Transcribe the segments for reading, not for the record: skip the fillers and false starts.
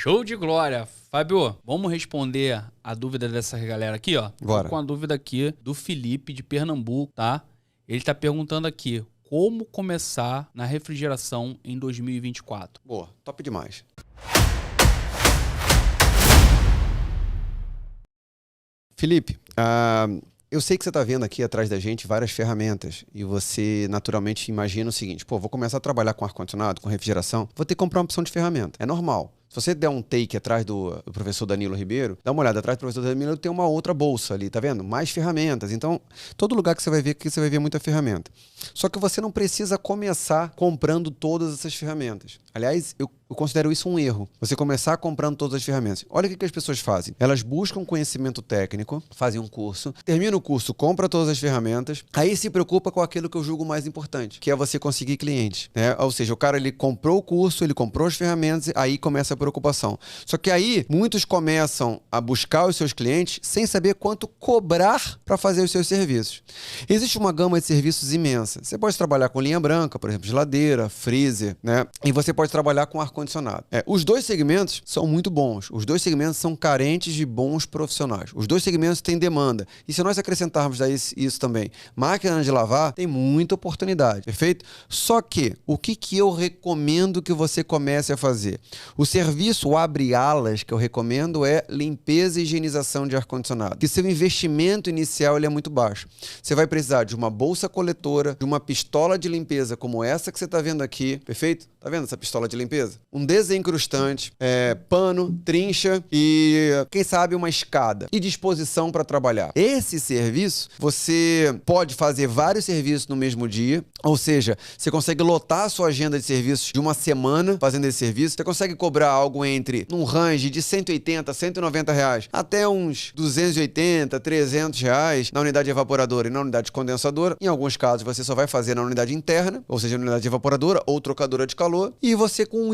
Show de glória. Fábio, vamos responder a dúvida dessa galera aqui, ó. Bora. Tô com a dúvida aqui do Felipe, de Pernambuco, tá? Ele tá perguntando aqui, como começar na refrigeração em 2024? Boa, top demais. Felipe, eu sei que você está vendo aqui atrás da gente várias ferramentas e você naturalmente imagina o seguinte, pô, vou começar a trabalhar com ar-condicionado, com refrigeração, vou ter que comprar uma opção de ferramenta. É normal. Se você der um take atrás do professor Danilo Ribeiro, dá uma olhada atrás do professor Danilo, tem uma outra bolsa ali, tá vendo? Mais ferramentas. Então, todo lugar que você vai ver aqui, você vai ver muita ferramenta. Só que você não precisa começar comprando todas essas ferramentas. Aliás, eu considero isso um erro. Você começar comprando todas as ferramentas. Olha o que as pessoas fazem. Elas buscam conhecimento técnico, fazem um curso, termina o curso, compra todas as ferramentas, aí se preocupa com aquilo que eu julgo mais importante, que é você conseguir cliente, né? Ou seja, o cara ele comprou o curso, ele comprou as ferramentas, aí começa a preocupação. Só que aí muitos começam a buscar os seus clientes sem saber quanto cobrar para fazer os seus serviços. Existe uma gama de serviços imensa. Você pode trabalhar com linha branca, por exemplo, geladeira, freezer, né? E você pode trabalhar com ar-condicionado. Os dois segmentos são muito bons. Os dois segmentos são carentes de bons profissionais. Os dois segmentos têm demanda. E se nós acrescentarmos a isso também, máquina de lavar, tem muita oportunidade, perfeito? Só que, o que eu recomendo que você comece a fazer? O serviço abre alas que eu recomendo é limpeza e higienização de ar-condicionado. Que seu investimento inicial ele é muito baixo. Você vai precisar de uma bolsa coletora, de uma pistola de limpeza como essa que você está vendo aqui, perfeito? Tá vendo essa pistola de limpeza? Um desencrustante, pano, trincha e, quem sabe, uma escada e disposição para trabalhar. Esse serviço, você pode fazer vários serviços no mesmo dia, ou seja, você consegue lotar a sua agenda de serviços de uma semana fazendo esse serviço, você consegue cobrar algo entre um range de 180 a 190 reais até uns 280, 300 reais na unidade evaporadora e na unidade condensadora. Em alguns casos, você só vai fazer na unidade interna, ou seja, na unidade evaporadora ou trocadora de calor, e você com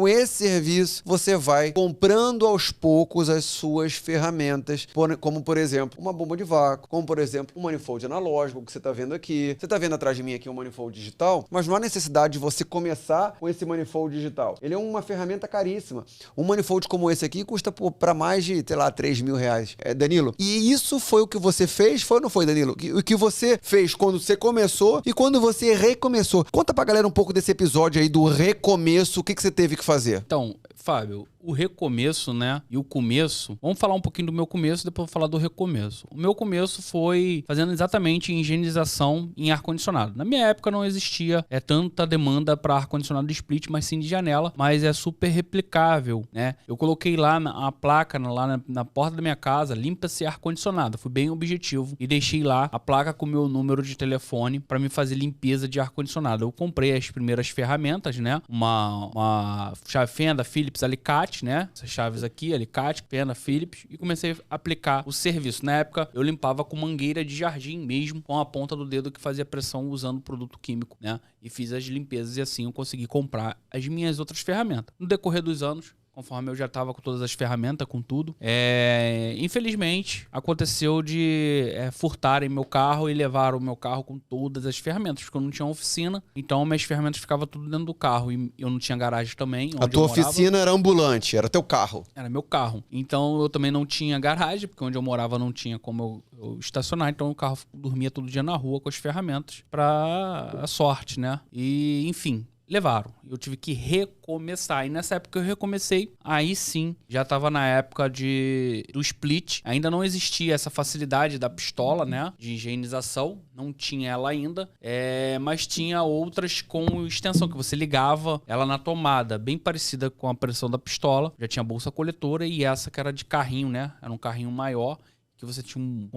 esse serviço, você vai comprando aos poucos as suas ferramentas, como por exemplo, uma bomba de vácuo, como por exemplo, um manifold analógico que você está vendo aqui. Você está vendo atrás de mim aqui um manifold digital, mas não há necessidade de você começar com esse manifold digital. Ele é uma ferramenta caríssima. Um manifold como esse aqui custa para mais de, sei lá, 3 mil reais. Danilo, e isso foi o que você fez? Foi ou não foi, Danilo? O que você fez quando você começou e quando você recomeçou? Conta pra galera um pouco desse episódio aí do recomeço, o que você teve que fazer? Então, Fábio, o recomeço, né, e o começo, vamos falar um pouquinho do meu começo, depois vou falar do recomeço. O meu começo foi fazendo exatamente higienização em ar-condicionado. Na minha época não existia tanta demanda para ar-condicionado de split, mas sim de janela, mas é super replicável, né? Eu coloquei lá a placa, lá na porta da minha casa, limpa-se ar-condicionado. Fui bem objetivo e deixei lá a placa com o meu número de telefone para me fazer limpeza de ar-condicionado. Eu comprei as primeiras ferramentas, né? Uma chave fenda, Phillips, alicate, né? Essas chaves aqui, alicate, fenda, Phillips, e comecei a aplicar o serviço. Na época, eu limpava com mangueira de jardim mesmo, com a ponta do dedo que fazia pressão usando produto químico, né? E fiz as limpezas e assim eu consegui comprar as minhas outras ferramentas. No decorrer dos anos, conforme eu já estava com todas as ferramentas, com tudo, infelizmente, aconteceu de furtarem meu carro e levaram o meu carro com todas as ferramentas, porque eu não tinha oficina, então minhas ferramentas ficavam tudo dentro do carro e eu não tinha garagem também. A tua oficina era ambulante, era teu carro. Era meu carro. Então eu também não tinha garagem, porque onde eu morava não tinha como eu estacionar, então o carro dormia todo dia na rua com as ferramentas pra sorte, né? E, enfim, levaram. Eu tive que recomeçar. E nessa época eu recomecei, aí sim, já estava na época do split. Ainda não existia essa facilidade da pistola, né? De higienização. Não tinha ela ainda. Mas tinha outras com extensão, que você ligava ela na tomada. Bem parecida com a pressão da pistola. Já tinha bolsa coletora e essa que era de carrinho, né? Era um carrinho maior, que você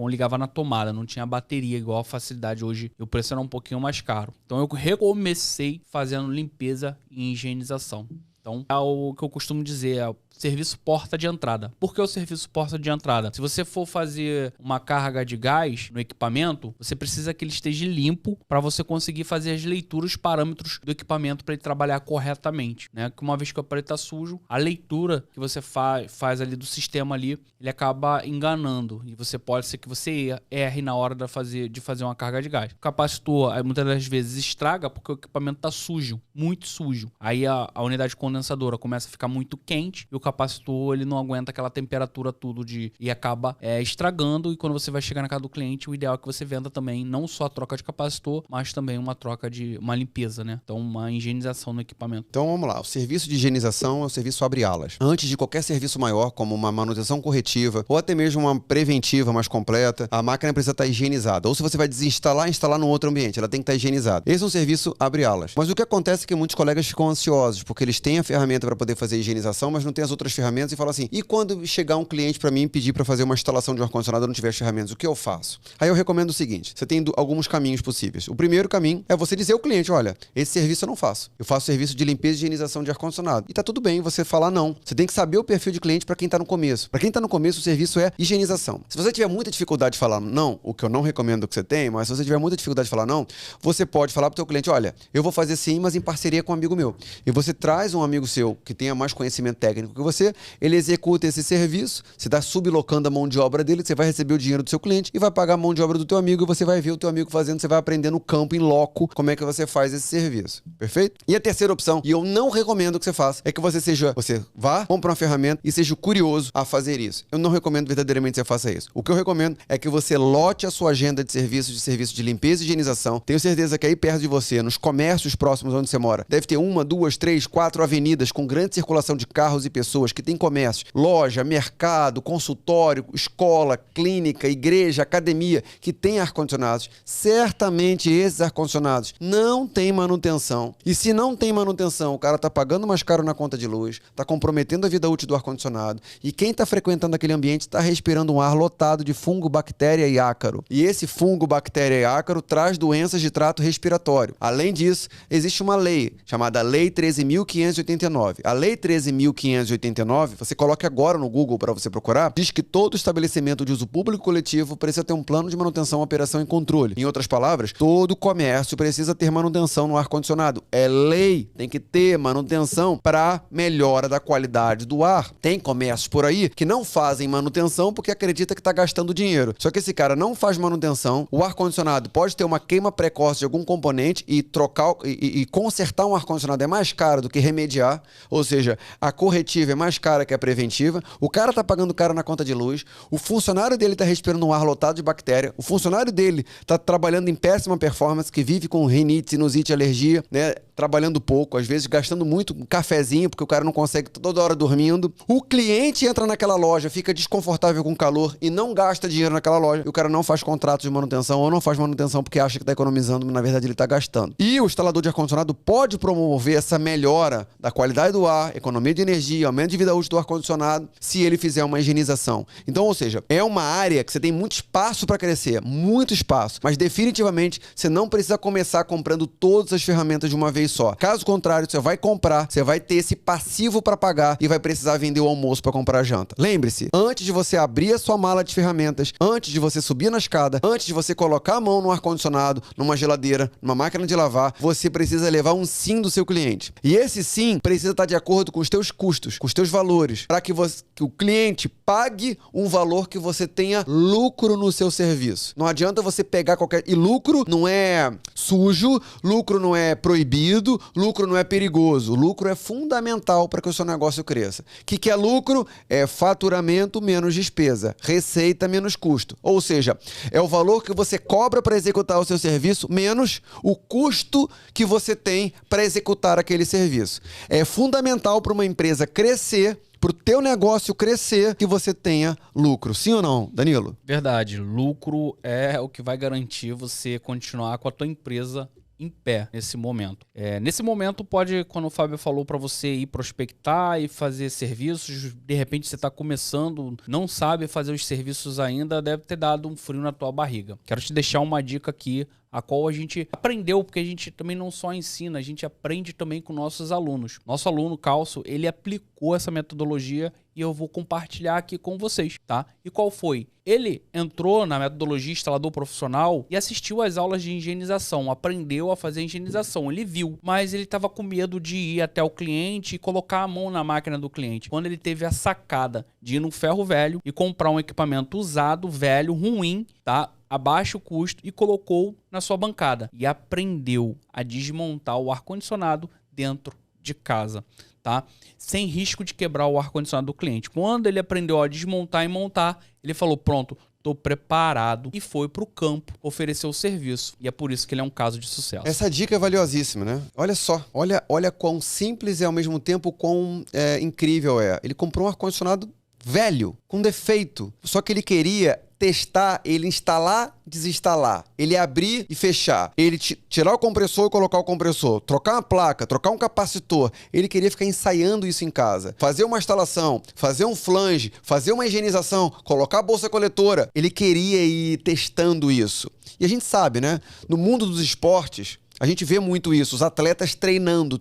ligava na tomada, não tinha bateria igual a facilidade hoje. O preço era um pouquinho mais caro. Então eu recomecei fazendo limpeza e higienização. Então é o que eu costumo dizer, é o serviço porta de entrada. Por que o serviço porta de entrada? Se você for fazer uma carga de gás no equipamento, você precisa que ele esteja limpo para você conseguir fazer as leituras, os parâmetros do equipamento para ele trabalhar corretamente, né? Que uma vez que o aparelho está sujo, a leitura que você faz ali do sistema ali, ele acaba enganando e pode ser que você erre na hora de fazer uma carga de gás. O capacitor muitas das vezes estraga porque o equipamento está sujo, muito sujo. Aí a unidade condensadora começa a ficar muito quente e o capacitor ele não aguenta aquela temperatura tudo e acaba estragando. E quando você vai chegar na casa do cliente, o ideal é que você venda também não só a troca de capacitor, mas também uma troca de uma limpeza, né? Então uma higienização no equipamento. Então vamos lá, o serviço de higienização é o serviço abre alas. Antes de qualquer serviço maior, como uma manutenção corretiva ou até mesmo uma preventiva mais completa, a máquina precisa estar higienizada. Ou se você vai desinstalar e instalar num outro ambiente, ela tem que estar higienizada. Esse é um serviço abre alas. Mas o que acontece é que muitos colegas ficam ansiosos, porque eles têm a ferramenta para poder fazer a higienização, mas não tem as outras ferramentas e falam assim, e quando chegar um cliente para mim e pedir para fazer uma instalação de um ar-condicionado e não tiver as ferramentas, o que eu faço? Aí eu recomendo o seguinte, você tem alguns caminhos possíveis. O primeiro caminho é você dizer ao cliente, olha, esse serviço eu não faço. Eu faço serviço de limpeza e higienização de ar-condicionado. E tá tudo bem você falar não. Você tem que saber o perfil de cliente para quem tá no começo. Para quem tá no começo, o serviço é higienização. Se você tiver muita dificuldade de falar não, o que eu não recomendo que você tenha, mas se você tiver muita dificuldade de falar não, você pode falar pro teu cliente, olha, eu vou fazer sim, mas em parceria com um amigo meu. E você traz um amigo seu que tenha mais conhecimento técnico que você, ele executa esse serviço, você está sublocando a mão de obra dele, você vai receber o dinheiro do seu cliente e vai pagar a mão de obra do teu amigo e você vai ver o teu amigo fazendo, você vai aprender no campo, em loco, como é que você faz esse serviço. Perfeito? E a terceira opção, e eu não recomendo que você faça, é que você vá, compre uma ferramenta e seja curioso a fazer isso. Eu não recomendo verdadeiramente que você faça isso. O que eu recomendo é que você lote a sua agenda de serviço de limpeza e higienização. Tenho certeza que aí perto de você, nos comércios próximos onde você mora, deve ter 1, 2, 3, 4 avenidas com grande circulação de carros e pessoas que tem comércio, loja, mercado, consultório, escola, clínica, igreja, academia, que tem ar-condicionados. Certamente esses ar-condicionados não têm manutenção. E se não tem manutenção, o cara está pagando mais caro na conta de luz, está comprometendo a vida útil do ar-condicionado. E quem está frequentando aquele ambiente está respirando um ar lotado de fungo, bactéria e ácaro. E esse fungo, bactéria e ácaro traz doenças de trato respiratório. Além disso, existe uma lei chamada Lei 13.589. A Lei 13.589, você coloca agora no Google para você procurar, diz que todo estabelecimento de uso público coletivo precisa ter um plano de manutenção, operação e controle. Em outras palavras, todo comércio precisa ter manutenção no ar-condicionado. É lei, tem que ter manutenção para melhora da qualidade do ar. Tem comércios por aí que não fazem manutenção porque acredita que está gastando dinheiro. Só que esse cara não faz manutenção, o ar-condicionado pode ter uma queima precoce de algum componente e trocar e consertar um ar-condicionado é mais caro do que remediar, ou seja, a corretiva é mais cara que a preventiva, o cara está pagando caro na conta de luz, o funcionário dele está respirando um ar lotado de bactéria, o funcionário dele está trabalhando em péssima performance, que vive com rinite, sinusite, alergia, né? Trabalhando pouco, às vezes gastando muito um cafezinho, porque o cara não consegue toda hora dormindo. O cliente entra naquela loja, fica desconfortável com o calor e não gasta dinheiro naquela loja. E o cara não faz contrato de manutenção ou não faz manutenção porque acha que está economizando, mas na verdade ele está gastando. E o instalador de ar-condicionado pode promover essa melhora da qualidade do ar, economia de energia, aumento de vida útil do ar-condicionado, se ele fizer uma higienização. Então, ou seja, é uma área que você tem muito espaço para crescer, muito espaço, mas definitivamente você não precisa começar comprando todas as ferramentas de uma vez só. Caso contrário, você vai comprar, você vai ter esse passivo para pagar e vai precisar vender o almoço para comprar a janta. Lembre-se, antes de você abrir a sua mala de ferramentas, antes de você subir na escada, antes de você colocar a mão no ar-condicionado, numa geladeira, numa máquina de lavar, você precisa levar um sim do seu cliente. E esse sim precisa estar de acordo com os teus custos, com os teus valores, para que o cliente pague um valor que você tenha lucro no seu serviço. Não adianta você pegar qualquer... E lucro não é sujo, lucro não é proibido, lucro não é perigoso. Lucro é fundamental para que o seu negócio cresça. O que é lucro? É faturamento menos despesa, receita menos custo. Ou seja, é o valor que você cobra para executar o seu serviço menos o custo que você tem para executar aquele serviço. É fundamental para uma empresa crescer, para o teu negócio crescer, que você tenha lucro. Sim ou não, Danilo? Verdade. Lucro é o que vai garantir você continuar com a tua empresa em pé nesse momento. Nesse momento pode, quando o Fábio falou para você ir prospectar e fazer serviços, de repente você está começando, não sabe fazer os serviços ainda, deve ter dado um frio na tua barriga. Quero te deixar uma dica aqui, a qual a gente aprendeu, porque a gente também não só ensina, a gente aprende também com nossos alunos. Nosso aluno, Calço, ele aplicou essa metodologia e eu vou compartilhar aqui com vocês, tá? E qual foi? Ele entrou na metodologia instalador profissional e assistiu às aulas de higienização, aprendeu a fazer higienização, ele viu, mas ele estava com medo de ir até o cliente e colocar a mão na máquina do cliente. Quando ele teve a sacada de ir no ferro velho e comprar um equipamento usado, velho, ruim, tá? A baixo custo e colocou na sua bancada e aprendeu a desmontar o ar-condicionado dentro de casa. tá? Sem risco de quebrar o ar-condicionado do cliente. Quando ele aprendeu a desmontar e montar, ele falou, pronto, tô preparado, e foi pro campo oferecer o serviço. E é por isso que ele é um caso de sucesso. Essa dica é valiosíssima, né? Olha só, olha quão simples e ao mesmo tempo quão incrível é. Ele comprou um ar-condicionado velho, com defeito, só que ele queria testar, ele instalar, desinstalar, ele abrir e fechar, ele tirar o compressor e colocar o compressor, trocar uma placa, trocar um capacitor. Ele queria ficar ensaiando isso em casa, fazer uma instalação, fazer um flange, fazer uma higienização, colocar a bolsa coletora. Ele queria ir testando isso. E a gente sabe, né? No mundo dos esportes, a gente vê muito isso, os atletas treinando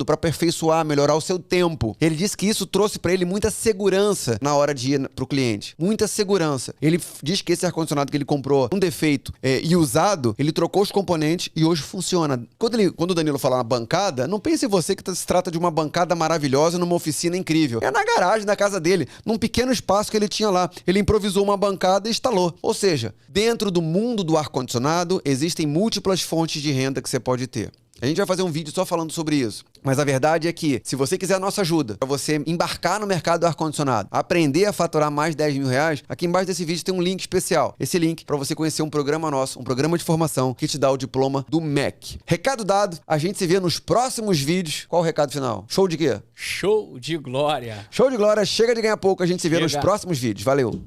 para aperfeiçoar, melhorar o seu tempo. Ele disse que isso trouxe para ele muita segurança na hora de ir para o cliente. Muita segurança. Ele diz que esse ar-condicionado que ele comprou, um defeito e usado, ele trocou os componentes e hoje funciona. Quando o Danilo fala na bancada, não pense você que se trata de uma bancada maravilhosa numa oficina incrível. É na garagem da casa dele, num pequeno espaço que ele tinha lá. Ele improvisou uma bancada e instalou. Ou seja, dentro do mundo do ar-condicionado, existem múltiplas fontes de renda que você pode ter. A gente vai fazer um vídeo só falando sobre isso. Mas a verdade é que, se você quiser a nossa ajuda para você embarcar no mercado do ar-condicionado, aprender a faturar mais de 10 mil reais, aqui embaixo desse vídeo tem um link especial. Esse link para você conhecer um programa nosso, um programa de formação que te dá o diploma do MEC. Recado dado, a gente se vê nos próximos vídeos. Qual o recado final? Show de quê? Show de glória! Show de glória, chega de ganhar pouco, a gente se vê nos próximos vídeos. Valeu!